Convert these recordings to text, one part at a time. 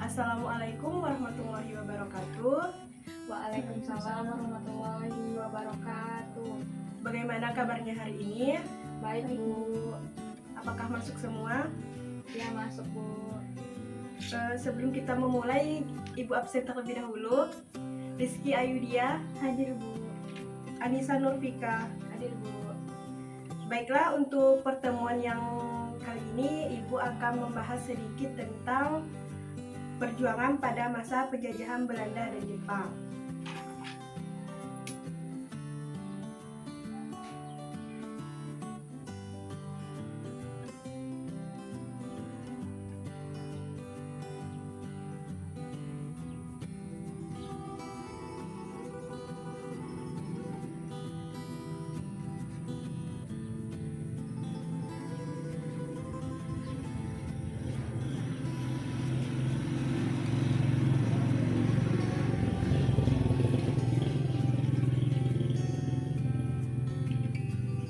Assalamualaikum warahmatullahi wabarakatuh. Waalaikumsalam warahmatullahi wabarakatuh. Bagaimana kabarnya hari ini? Baik Bu. Apakah masuk semua? Ya masuk Bu. Sebelum kita memulai, Ibu absen terlebih dahulu. Rizky Ayudia, Hadir Bu. Anissa Nurfika, Hadir Bu. Baiklah, untuk pertemuan yang kali ini Ibu akan membahas sedikit tentang perjuangan pada masa penjajahan Belanda dan Jepang.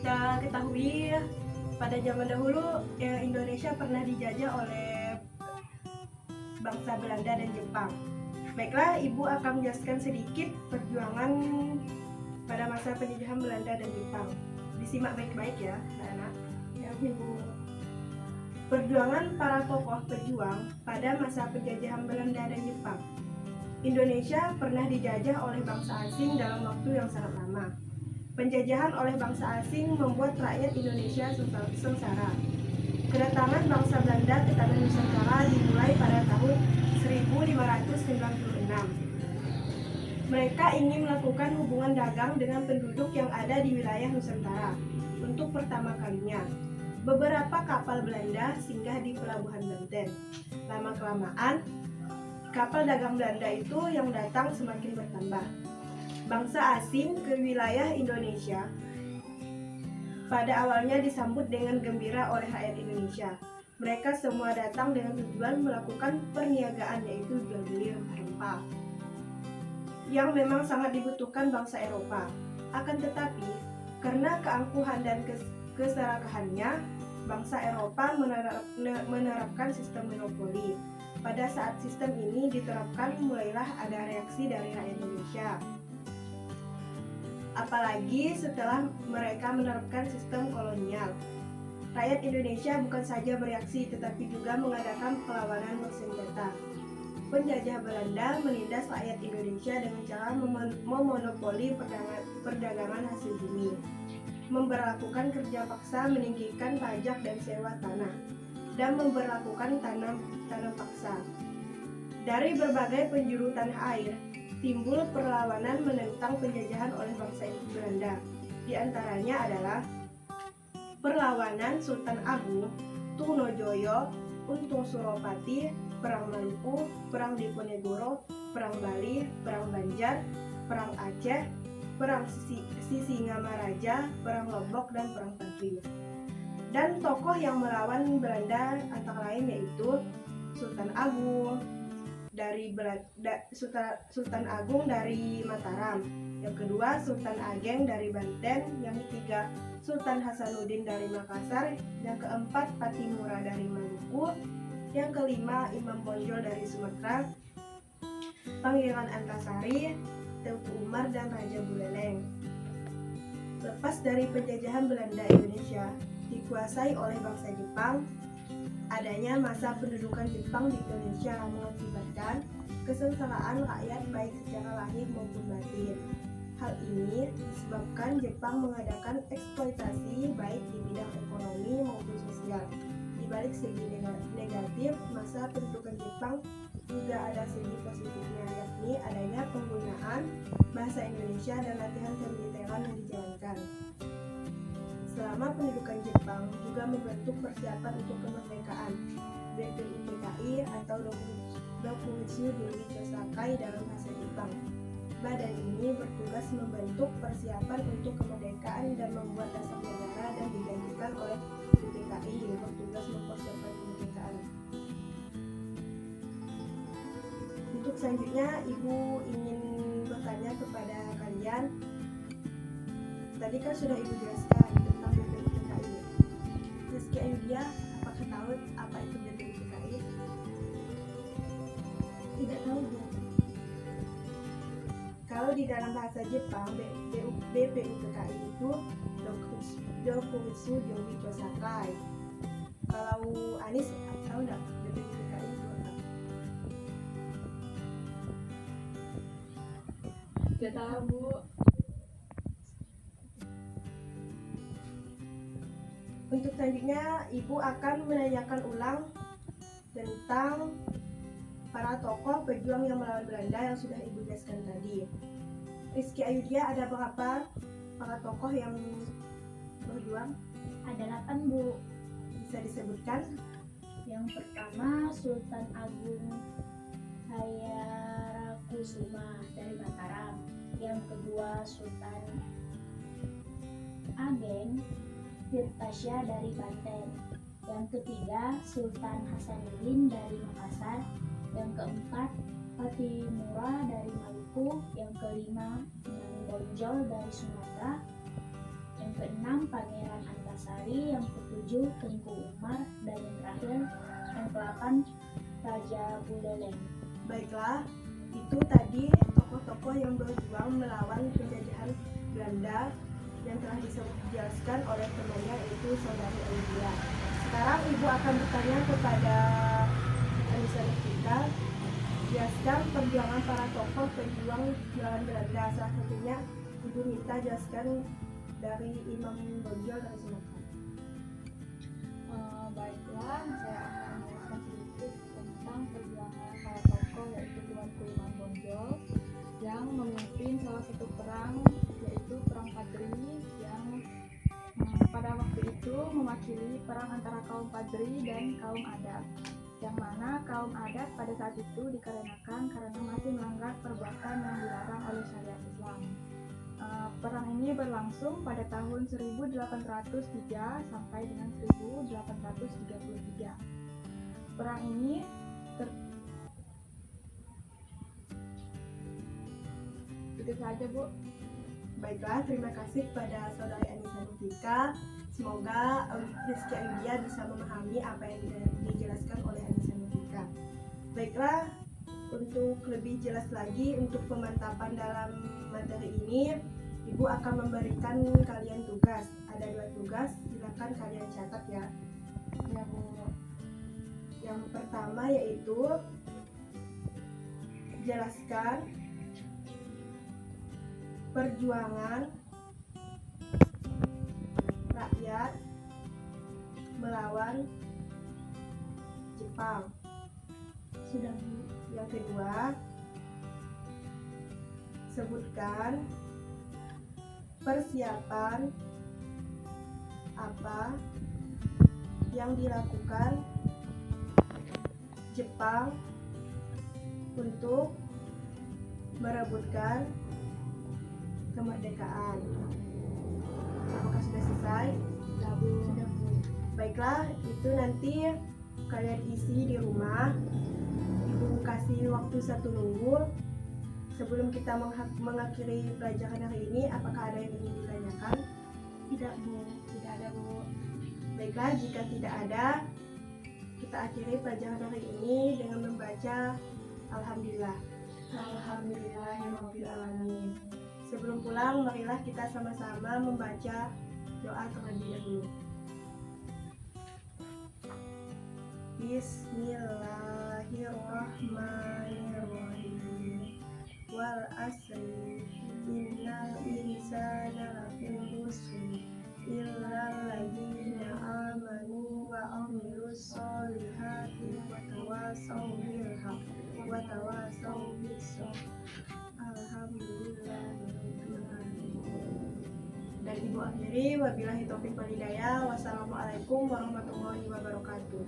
Kita ketahui pada zaman dahulu Indonesia pernah dijajah oleh bangsa Belanda dan Jepang. Baiklah, Ibu akan menjelaskan sedikit perjuangan pada masa penjajahan Belanda dan Jepang. Disimak baik-baik ya, anak-anak. Ya Bu. Perjuangan para tokoh pejuang pada masa penjajahan Belanda dan Jepang. Indonesia pernah dijajah oleh bangsa asing dalam waktu yang sangat lama. Penjajahan oleh bangsa asing membuat rakyat Indonesia sengsara. Kedatangan bangsa Belanda ke tanah Nusantara dimulai pada tahun 1596. Mereka ingin melakukan hubungan dagang dengan penduduk yang ada di wilayah Nusantara untuk pertama kalinya. Beberapa kapal Belanda singgah di pelabuhan Banten. Lama-kelamaan, kapal dagang Belanda itu yang datang semakin bertambah. Bangsa asing ke wilayah Indonesia pada awalnya disambut dengan gembira oleh rakyat Indonesia. Mereka semua datang dengan tujuan melakukan perniagaan, yaitu jual beli rempah-rempah yang memang sangat dibutuhkan bangsa Eropa. Akan tetapi, karena keangkuhan dan keserakahannya, bangsa Eropa menerapkan sistem monopoli. Pada saat sistem ini diterapkan, mulailah ada reaksi dari rakyat Indonesia. Apalagi setelah mereka menerapkan sistem kolonial. Rakyat Indonesia bukan saja bereaksi tetapi juga mengadakan perlawanan bersenjata. Penjajah Belanda menindas rakyat Indonesia dengan cara memonopoli perdagangan hasil bumi, memberlakukan kerja paksa, meninggikan pajak dan sewa tanah, dan memberlakukan tanam paksa. Dari berbagai penjuru tanah air, timbul perlawanan menentang penjajahan oleh bangsa Belanda. Di antaranya adalah perlawanan Sultan Agung, Trunojoyo, Untung Suropati, Perang Maluku, Perang Diponegoro, Perang Bali, Perang Banjar, Perang Aceh, Perang Sisingamaraja, Perang Lombok, dan Perang Tagri. Dan tokoh yang melawan Belanda antara lain yaitu Sultan Agung Sultan Agung dari Mataram, yang kedua Sultan Ageng dari Banten, yang ketiga Sultan Hasanuddin dari Makassar, yang keempat Patimura dari Maluku, yang kelima Imam Bonjol dari Sumatera, Pangeran Antasari, Teuku Umar, dan Raja Buleleng. Lepas dari penjajahan Belanda, Indonesia dikuasai oleh bangsa Jepang. Adanya masa pendudukan Jepang di Indonesia mengakibatkan kesengsaraan rakyat baik secara lahir maupun batin. Hal ini disebabkan Jepang mengadakan eksploitasi baik di bidang ekonomi maupun sosial. Di balik segi negatif, masa pendudukan Jepang juga ada segi positifnya, yakni adanya penggunaan bahasa Indonesia dan latihan kemiliteran yang dijalankan. Selama pendudukan Jepang juga membentuk persiapan untuk kemerdekaan BPUPKI atau Dokumitsu Doi Chosakai dalam bahasa Jepang. Badan ini bertugas membentuk persiapan untuk kemerdekaan dan membuat dasar negara dan digantikan oleh BPKI yang bertugas mempersiapkan kemerdekaan. Untuk selanjutnya, Ibu ingin bertanya kepada kalian. Tadi kan sudah Ibu jelaskan tentang BPUPKI. Rizky Ayudia, apakah tahu apa itu BPUPKI? di dalam bahasa Jepang BPUTKI itu Dokuritsu Jowicho Sakai. Kalau Anis tahu nggak BPUTKI itu apa? Gak tahu Bu. Untuk selanjutnya, Ibu akan menanyakan ulang tentang para tokoh pejuang yang melawan Belanda yang sudah Ibu jelaskan tadi. Rizky Ayudhya, ada berapa para tokoh yang berjuang? Ada 8 Bu. Bisa disebutkan? Yang pertama Sultan Agung Hayarakusuma dari Mataram. Yang kedua Sultan Ageng Tirtasya dari Banten. Yang ketiga Sultan Hasanuddin dari Makassar. Yang keempat Patimura dari Maluku. Yang kelima Imam Bonjol dari Sumatera. Yang keenam Pangeran Antasari. Yang ketujuh Tengku Umar. Dan yang terakhir yang ke-8 Raja Buleleng. Baiklah, itu tadi tokoh-tokoh yang berjuang melawan penjajahan Belanda yang telah dijelaskan oleh temannya, yaitu saudari Ayudhya. Sekarang Ibu akan bertanya kepada Anissa Rustika, jelaskan perjuangan para tokoh pejuang melawan Belanda. Salah satunya Ibu minta jelaskan dari Imam Bonjol dari Sumatera. Baiklah, saya akan menjelaskan sedikit tentang perjuangan para tokoh, yaitu Tuanku Imam Bonjol yang memimpin salah satu perang, yaitu Perang Padri, yang pada waktu itu mewakili perang antara kaum Padri dan kaum Adat, yang mana kaum Adat pada saat itu dikarenakan karena masih melanggar perbuatan yang dilarang oleh syariat Islam. Perang ini berlangsung pada tahun 1803 sampai dengan 1833. Perang ini itu saja Bu. Baiklah, terima kasih kepada saudari Anissa Rustika. Semoga Rizky Ayudhya bisa memahami apa yang dijelaskan oleh Anissa Rustika. Baiklah, untuk lebih jelas lagi untuk pemantapan dalam materi ini, Ibu akan memberikan kalian tugas. Ada 2 tugas, silakan kalian catat ya. Ya Bu. Yang pertama yaitu jelaskan perjuangan rakyat melawan Jepang. Sudah Bu. Yang kedua, sebutkan persiapan apa yang dilakukan Jepang untuk merebutkan kemerdekaan. Apakah sudah selesai? Sudah Bu. Baiklah, itu nanti kalian isi di rumah. Ibu kasih waktu 1 minggu. Sebelum kita mengakhiri pelajaran hari ini, apakah ada yang ingin ditanyakan? Tidak Bu. Tidak ada Bu. Baiklah, jika tidak ada, kita akhiri pelajaran hari ini dengan membaca Alhamdulillah. Alhamdulillahirabbil alamin. Sebelum pulang, marilah kita sama-sama membaca doa terlebih dahulu. Bismillahirrahmanirrahim. Wal asri innal insana lafi khusr illal ladzina amanu wa amilus solihati wa tawasaw bil haqqi wa tawasaw bis sabr. Alhamdulillah. Dan Ibu akhiri, wabillahi taufiq wal hidayah. Wassalamualaikum warahmatullahi wabarakatuh.